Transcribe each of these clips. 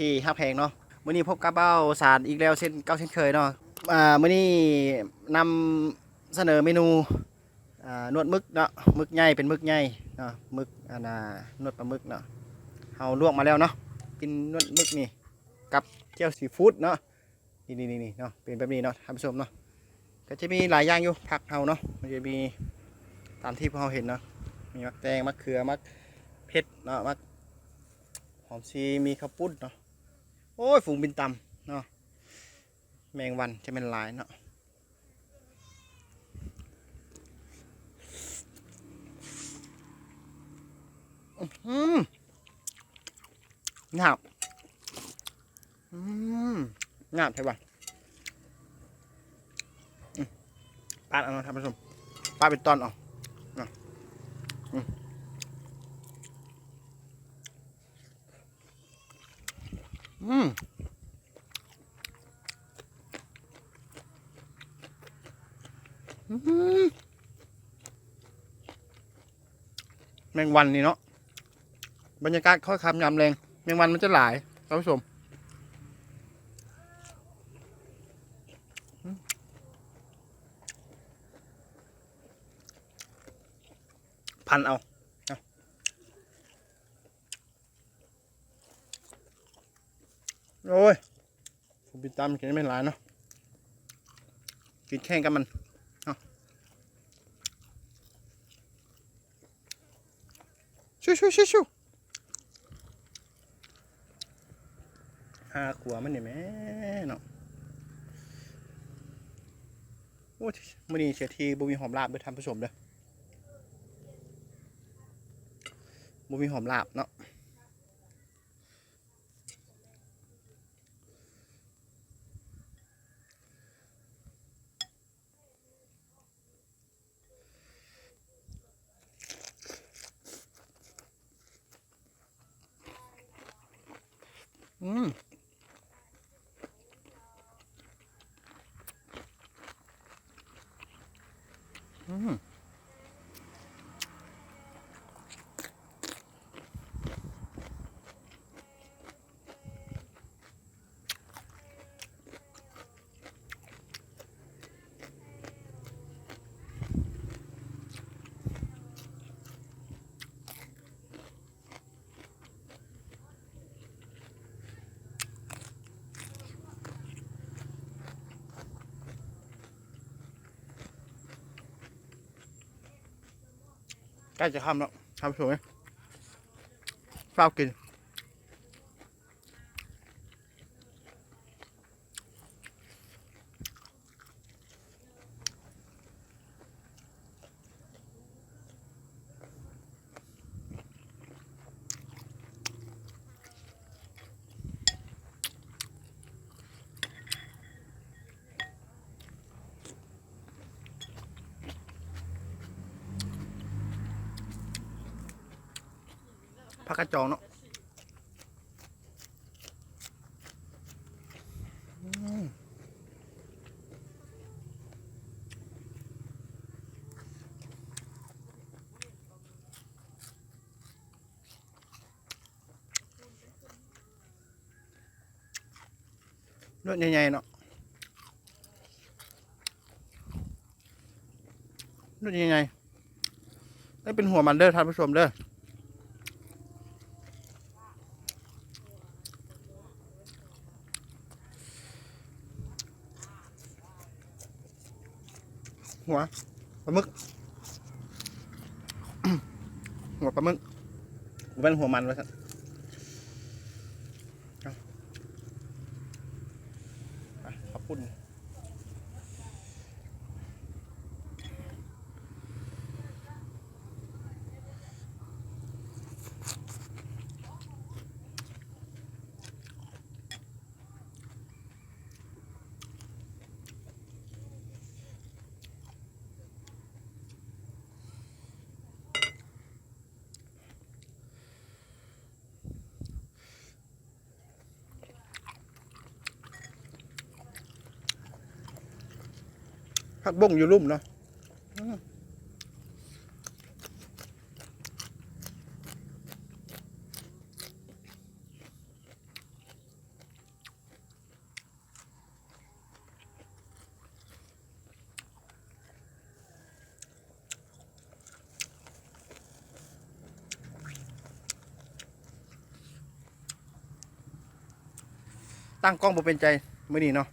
ที่ฮักแพงเนาะมื้อนี้พบกับเบ้าสารอีกแล้วเช่นเก่าเช่นเคยเนาะมื้อนี้นำเสนอเมนูนวดหมึกเนาะหมึกใหญ่เป็นหมึกใหญ่เนาะหมึกนวดปลาหมึกเนาะเฮาลวกมาแล้วเนาะกินนวดหมึกนี่กับเจียวซีฟู้ดเนาะนี่เนาะเป็นแบบนี้เนาะท่านผู้ชมเนาะก็จะมีหลายอย่างอยู่ผักเฮาเนาะมันจะมีตามที่พวกเราเห็นเนาะมีมะแตงมะเขือมะเผ็ดเนาะมะหอมชีมีข้าวปุ้นเนาะโอ้ยฝูงบินตำเนาะแมงวันจะเป็นลายเนาะงาบงาบใช่ป่ะปาดเอาท่านผู้ชมปาดเป็นตอนเอาแมงวันนี่เนาะบรรยากาศค่อยคำยำแรงแมงวันมันจะหลายท่านผู้ชมพันเอาโอ้ยผมปิดตามกินไม่หลายเนาะกินแข่งกับมันชูขวมันเนี่ยแม่เนาะโอ้ยมื่อนี้เสียทีบุมีหอมลาบด้วยท่านผู้ชมเด้อบุมีหอมลาบเนาะใกล้จะค่ำแล้วท่านผู้ชมไหมเฝ้ากินผักกระจองเนาะเลือดใหญ่ๆเนาะเลือดใหญ่ๆได้เป็นหัวมันเด้อท่านผู้ชมเด้อหัวปลาหมึกหัวปลาหมึกเป็นหัวมันไว้สักขอบคุณผักบุ้งอยู่ลุ่มเนาะ ตั้งกล้องบ่เป็นใจมื้อนี้เนาะ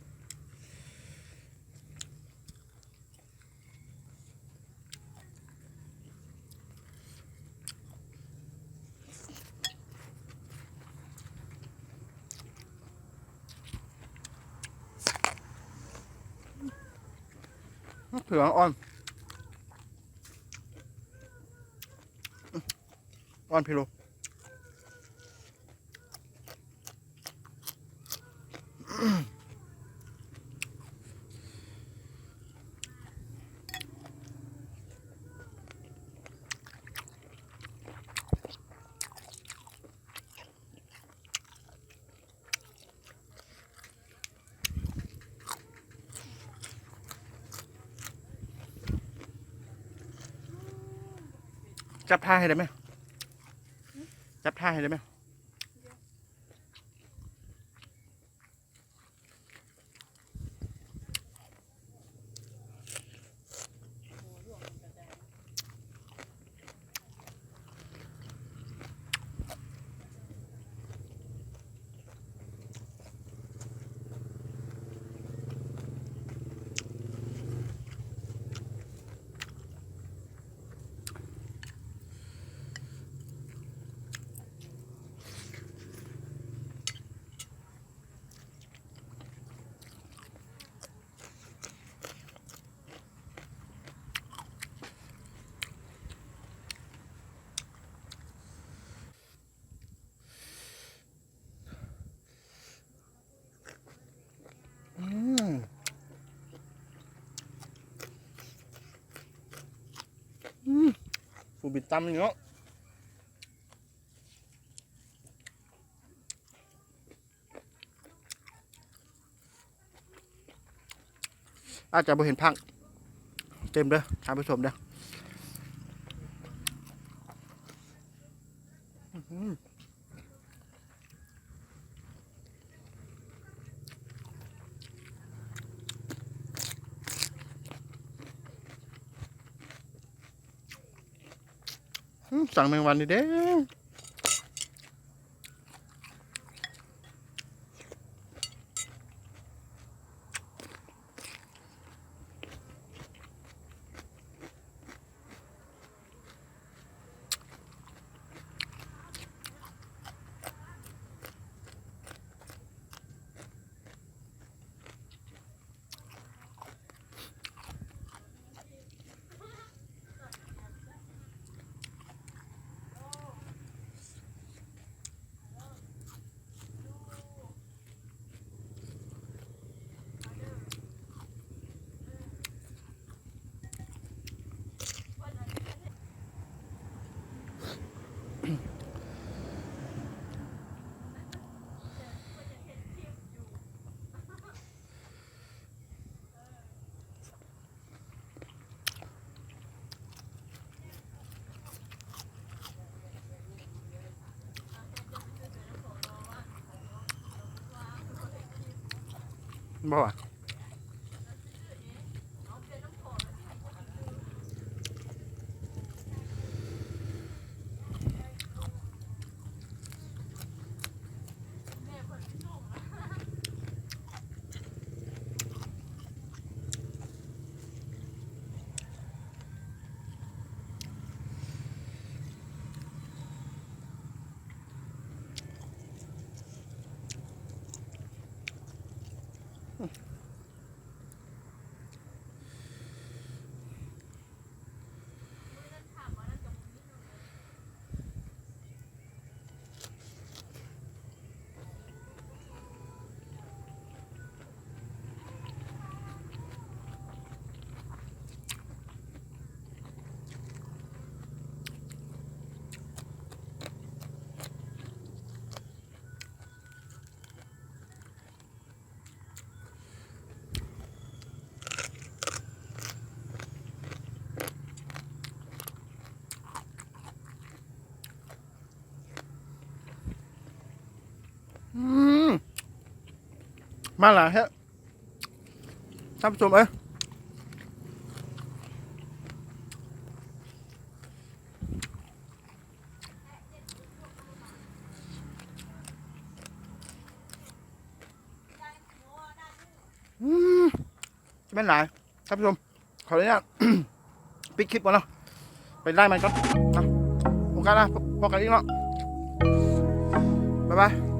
เผือกอ่อนพี่โลจับท่าให้ได้ไหมจับท่าให้ได้ไหมฟูบิดตั้มเนาะอาจจะบ่เห็นพังเต็มเด้อท่านผู้ชมเด้อสั่งแมงวันนี่เด้บ่ว่ะมาละฮะท่านผู้ชมเอ้ย ม่นหลายท่านผู้ชมขออนุญาต ปิดคลิปก่อนเนาะไปไล่มันก่อนนะโอเคนะพบกันอีกเนาะบ๊ายบาย